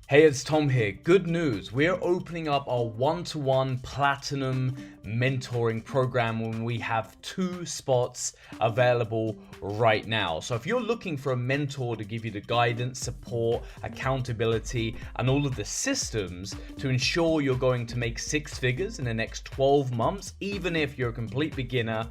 Hey, it's Tom here. Good news. We're opening up our one-to-one platinum mentoring program when we have 2 spots available right now. So if you're looking for a mentor to give you the guidance, support, accountability, and all of the systems to ensure you're going to make 6 figures in the next 12 months, even if you're a complete beginner,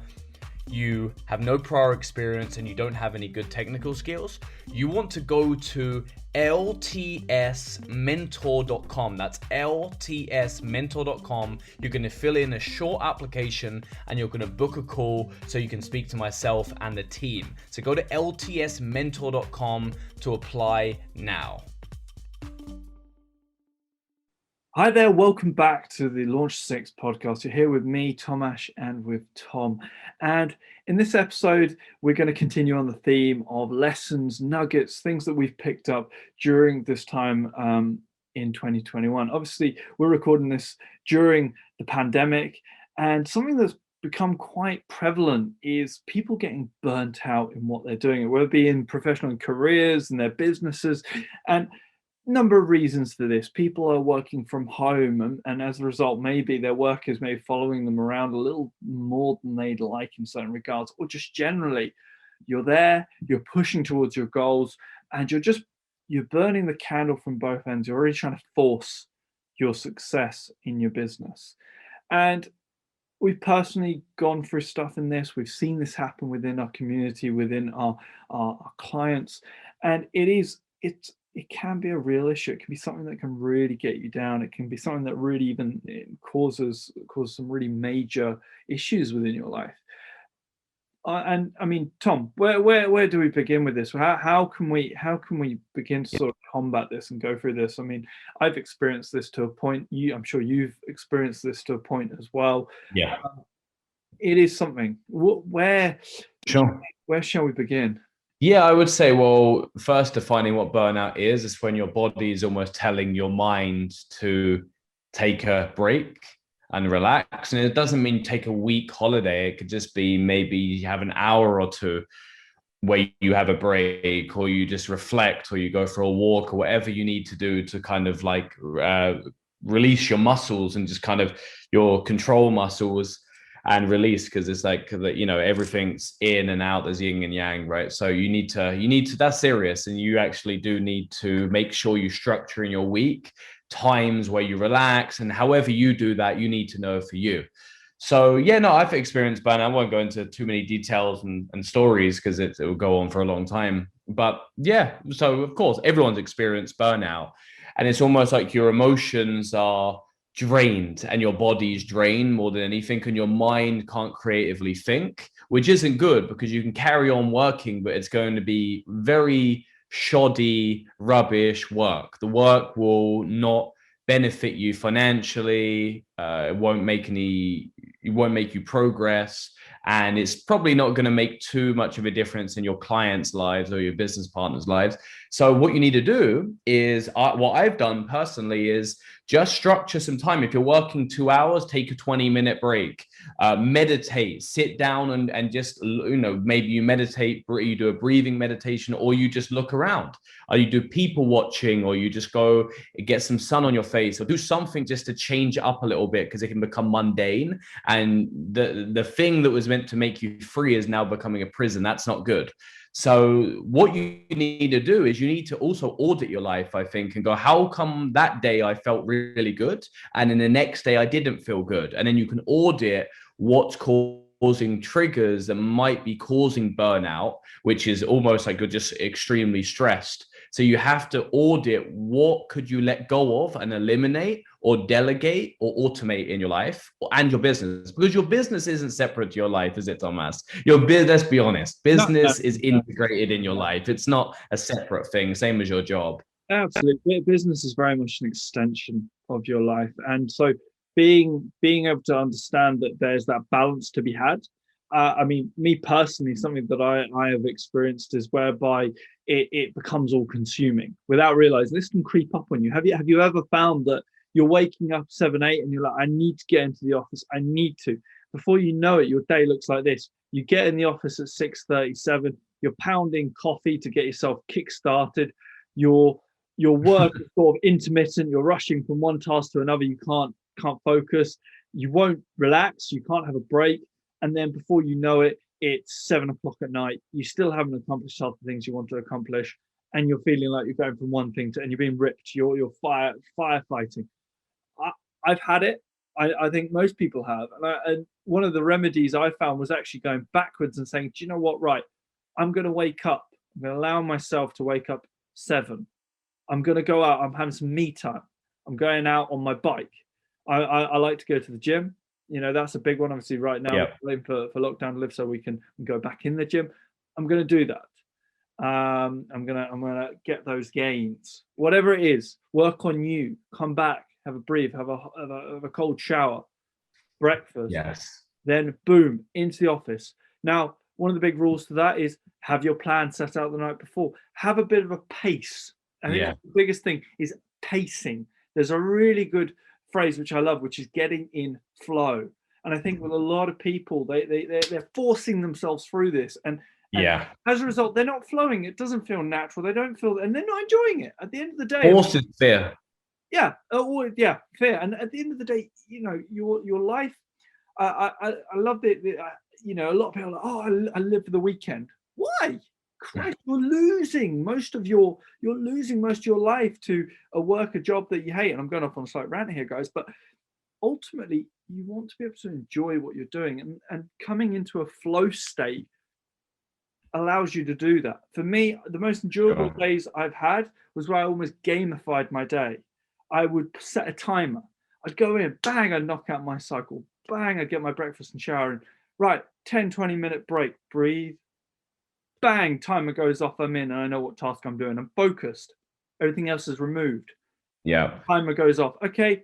you have no prior experience and you don't have any good technical skills, you want to go to ltsmentor.com. That's ltsmentor.com. You're going to fill in a short application and you're going to book a call so you can speak to myself and the team. So go to ltsmentor.com to apply now. Hi there, welcome back to the Launch 6 podcast. You're here with me, Tomasz, and with Tom. And in this episode, we're going to continue on the theme of lessons, nuggets, things that we've picked up during this time in 2021. Obviously, we're recording this during the pandemic, and something that's become quite prevalent is people getting burnt out in what they're doing, whether it be in professional careers and their businesses. And number of reasons for this. People are working from home, and as a result, maybe their work is maybe following them around a little more than they'd like in certain regards, or just generally, you're there, you're pushing towards your goals, and you're burning the candle from both ends. You're already trying to force your success in your business. And we've personally gone through stuff in this. We've seen this happen within our community, within our clients, and it can be a real issue. It can be something that can really get you down. It can be something that really even causes some really major issues within your life. And I mean, Tom, where do we begin with this? How can we begin to sort of combat this and go through this? I mean, I've experienced this to a point. I'm sure you've experienced this to a point as well. Yeah. It is something. Where shall we begin? Yeah, I would say, well, first defining what burnout is when your body is almost telling your mind to take a break and relax. And it doesn't mean take a week holiday. It could just be maybe you have an hour or two where you have a break, or you just reflect, or you go for a walk, or whatever you need to do to kind of like release your muscles and just kind of your control muscles and release, because it's like that, everything's in and out, there's yin and yang, right? So you need to that's serious, and you actually do need to make sure you structure in your week times where you relax, and however you do that, you need to know for you. So yeah, no, I've experienced burnout. I won't go into too many details and stories because it will go on for a long time. But yeah, so of course everyone's experienced burnout, and it's almost like your emotions are drained and your body's drained more than anything, and your mind can't creatively think, which isn't good because you can carry on working, but it's going to be very shoddy, rubbish work. The work will not benefit you financially. It won't make you progress, and it's probably not going to make too much of a difference in your clients' lives or your business partners' lives. So what you need to do is, what I've done personally is just structure some time. If you're working 2 hours, take a 20-minute break, meditate, sit down and just, maybe you meditate, you do a breathing meditation, or you just look around, or you do people watching, or you just go get some sun on your face, or do something just to change it up a little bit, because it can become mundane. And the thing that was meant to make you free is now becoming a prison. That's not good. So what you need to do is you need to also audit your life, I think, and go, how come that day I felt really good, and then the next day I didn't feel good? And then you can audit what's causing triggers that might be causing burnout, which is almost like you're just extremely stressed. So you have to audit what could you let go of and eliminate, or delegate, or automate in your life and your business, because your business isn't separate to your life, is it, Thomas? Let's be honest, business is integrated in your life. It's not a separate thing, same as your job. Absolutely. Business is very much an extension of your life. And so being able to understand that there's that balance to be had. I mean, me personally, something that I have experienced is whereby it becomes all consuming without realizing. This can creep up on you. Have you ever found that you're waking up 7, 8 and you're like, I need to get into the office. I need to. Before you know it, your day looks like this. You get in the office at 6:37. You're pounding coffee to get yourself kick-started. You're your work is sort of intermittent. You're rushing from one task to another. You can't focus. You won't relax. You can't have a break. And then before you know it, it's 7 o'clock at night. You still haven't accomplished half the things you want to accomplish, and you're feeling like you're going from one thing to, and you're being ripped. You're firefighting. I've had it. I think most people have. And one of the remedies I found was actually going backwards and saying, do you know what? Right, I'm going to wake up. I'm going to allow myself to wake up 7. I'm going to go out. I'm having some me time. I'm going out on my bike. I like to go to the gym. You know, that's a big one. Obviously, right now, Yeah. we're waiting for lockdown to live so we can go back in the gym. I'm going to do that. I'm gonna get those gains. Whatever it is, work on you. Come back, have a breathe, have a cold shower, breakfast. Yes. Then boom, into the office. Now, one of the big rules to that is have your plan set out the night before. Have a bit of a pace. I think that's the biggest thing is pacing. There's a really good phrase which I love, which is getting in flow. And I think with a lot of people, they're forcing themselves through this, and as a result, they're not flowing. It doesn't feel natural. They don't feel, and they're not enjoying it. At the end of the day, force is fear. Yeah, yeah, fair. And at the end of the day, you know, your life. I love it. You know, a lot of people are like, oh, I live for the weekend. Why? Christ, you're losing most of your life to a job that you hate. And I'm going off on a slight rant here, guys, but ultimately you want to be able to enjoy what you're doing, and coming into a flow state allows you to do that. For me, the most enjoyable days I've had was where I almost gamified my day. I would set a timer. I'd go in, bang, I'd knock out my cycle, bang, I'd get my breakfast and shower in. Right, 10, 20-minute break, breathe, bang, timer goes off, I'm in, and I know what task I'm doing. I'm focused. Everything else is removed. Yeah. Timer goes off. Okay,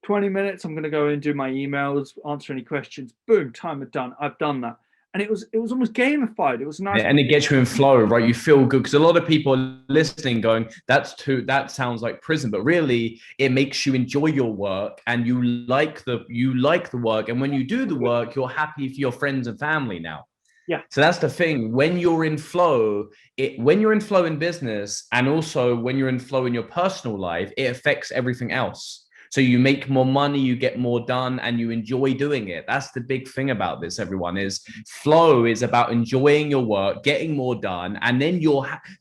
20 minutes, I'm going to go and do my emails, answer any questions. Boom, timer done. I've done that. And it was almost gamified. It was nice. And it gets you in flow, right? You feel good, because a lot of people are listening going, that sounds like prison, but really it makes you enjoy your work, and you like the work. And when you do the work, you're happy for your friends and family now. Yeah. So that's the thing. When you're in flow, when you're in flow in business, and also when you're in flow in your personal life, it affects everything else. So you make more money, you get more done, and you enjoy doing it. That's the big thing about this, everyone, is flow is about enjoying your work, getting more done. And then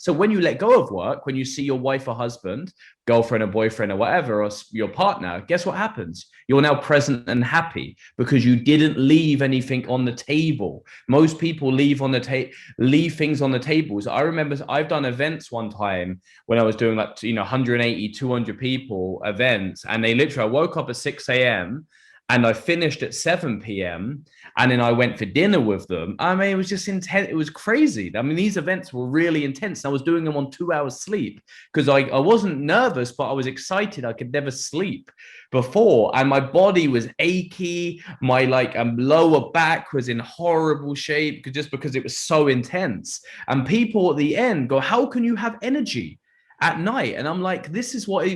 so when you let go of work, when you see your wife or husband, girlfriend or boyfriend or whatever, or your partner, guess what happens? You're now present and happy because you didn't leave anything on the table. Most people leave things on the tables. I remember I've done events one time when I was doing 180, 200 people events, and I woke up at 6 a.m. and I finished at 7 p.m. and then I went for dinner with them. I mean, it was just intense. It was crazy. I mean, these events were really intense. I was doing them on 2 hours sleep because I wasn't nervous, but I was excited. I could never sleep before, and my body was achy. My lower back was in horrible shape just because it was so intense. And people at the end go, how can you have energy at night? And I'm like, this is what,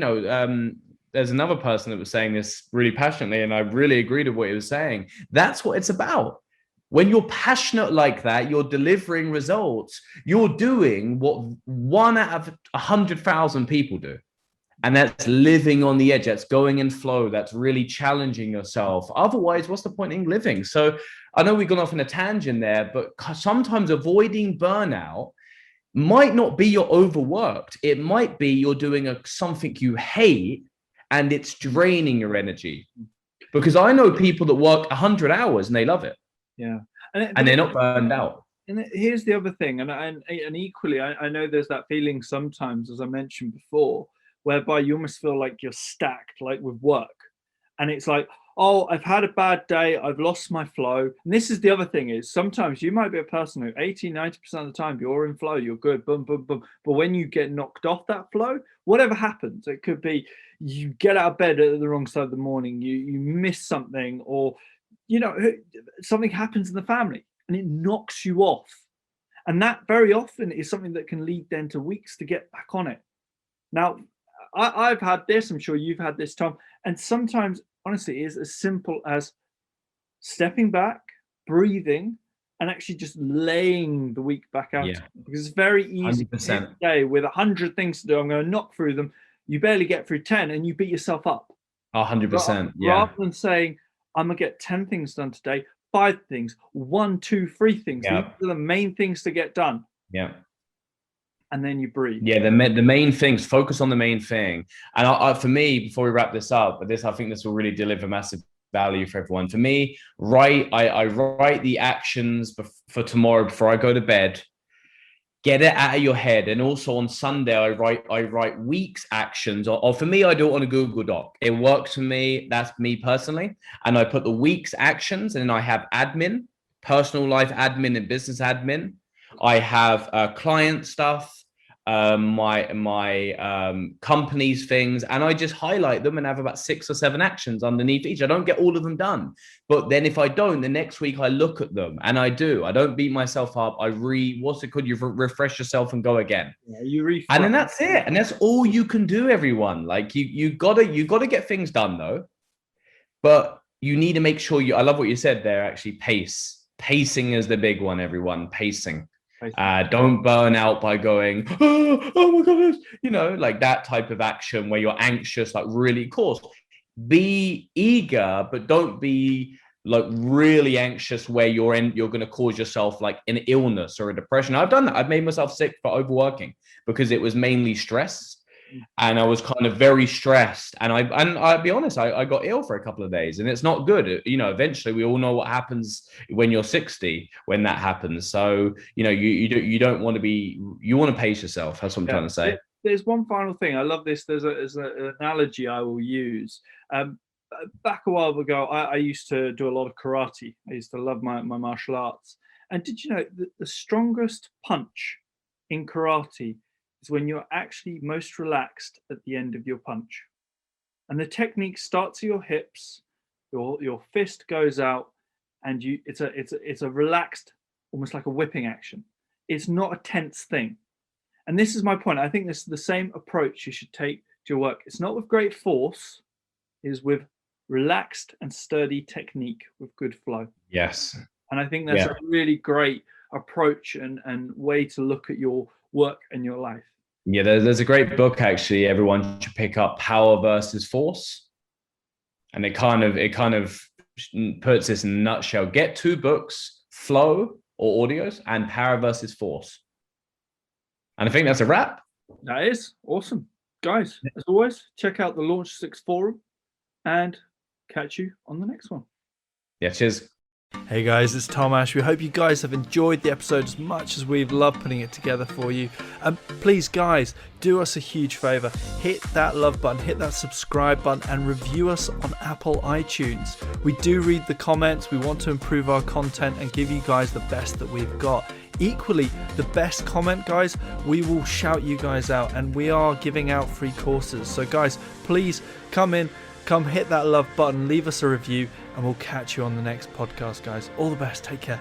there's another person that was saying this really passionately, and I really agreed with what he was saying. That's what it's about. When you're passionate like that, you're delivering results. You're doing what 1 out of 100,000 people do. And that's living on the edge. That's going in flow. That's really challenging yourself. Otherwise, what's the point in living? So I know we've gone off on a tangent there, but sometimes avoiding burnout might not be you're overworked. It might be you're doing something you hate, and it's draining your energy. Because I know people that work 100 hours and they love it. Yeah. And they're not burned out. And here's the other thing. And equally, I know there's that feeling sometimes, as I mentioned before, whereby you almost feel like you're stacked, like with work. And it's like, oh, I've had a bad day. I've lost my flow. And this is the other thing is sometimes you might be a person who 80, 90% of the time you're in flow, you're good, boom, boom, boom. But when you get knocked off that flow, whatever happens, it could be you get out of bed at the wrong side of the morning, you miss something, or, something happens in the family and it knocks you off. And that very often is something that can lead then to weeks to get back on it. Now, I've had this, I'm sure you've had this, Tom, and sometimes honestly, it is as simple as stepping back, breathing, and actually just laying the week back out. Yeah. Because it's very easy 100%. today with 100 things to do. I'm going to knock through them. You barely get through 10 and you beat yourself up. 100%. Yeah. Rather than saying, I'm going to get 10 things done today, 5 things, 1, 2, 3 things. Yeah. These are the main things to get done. Yeah. And then you breathe. Yeah, the main things, focus on the main thing. And for me, before we wrap this up, I think this will really deliver massive value for everyone. For me, I write the actions for tomorrow before I go to bed. Get it out of your head. And also on Sunday, I write week's actions. Or for me, I do it on a Google Doc. It works for me. That's me personally. And I put the week's actions, and then I have admin, personal life admin and business admin. I have client stuff, my company's things, and I just highlight them and have about 6 or 7 actions underneath each. I don't get all of them done, but then if I don't, the next week I look at them and I don't beat myself up. What's it called? You refresh yourself and go again. Yeah, you refresh. And then that's it. And that's all you can do, everyone. Like you gotta get things done though, but you need to make sure I love what you said there, actually. Pacing is the big one, everyone. Pacing. Don't burn out by going, oh my goodness, like that type of action where you're anxious, like really, of course, be eager, but don't be like really anxious where you're going to cause yourself like an illness or a depression. I've done that. I've made myself sick for overworking because it was mainly stress. And I was kind of very stressed, and I'll be honest, I got ill for a couple of days, and it's not good. Eventually we all know what happens when you're 60 when that happens. So you don't want to be. You want to pace yourself. That's what I'm trying to say. There's one final thing. I love this. There's an analogy I will use. Back a while ago, I used to do a lot of karate. I used to love my martial arts. And did you know that the strongest punch in karate is when you're actually most relaxed at the end of your punch? And the technique starts at your hips, your fist goes out, and it's a relaxed, almost like a whipping action. It's not a tense thing. And this is my point. I think this is the same approach you should take to your work. It's not with great force, it is with relaxed and sturdy technique with good flow. Yes. And I think that's a really great approach and way to look at your work and your life. Yeah, there's a great book, actually, everyone should pick up, Power versus Force. And it kind of puts this in a nutshell. Get 2 books, Flow or Audios, and Power versus Force. And I think that's a wrap. That is awesome. Guys, as always, check out the Launch 6 forum and catch you on the next one. Yeah, cheers. Hey guys, it's Tom Ash. We hope you guys have enjoyed the episode as much as we've loved putting it together for you. Please guys, do us a huge favor. Hit that love button, hit that subscribe button, and review us on Apple iTunes. We do read the comments. We want to improve our content and give you guys the best that we've got. Equally, the best comment, guys, we will shout you guys out, and we are giving out free courses. So guys, please come hit that love button, leave us a review, and we'll catch you on the next podcast, guys. All the best. Take care.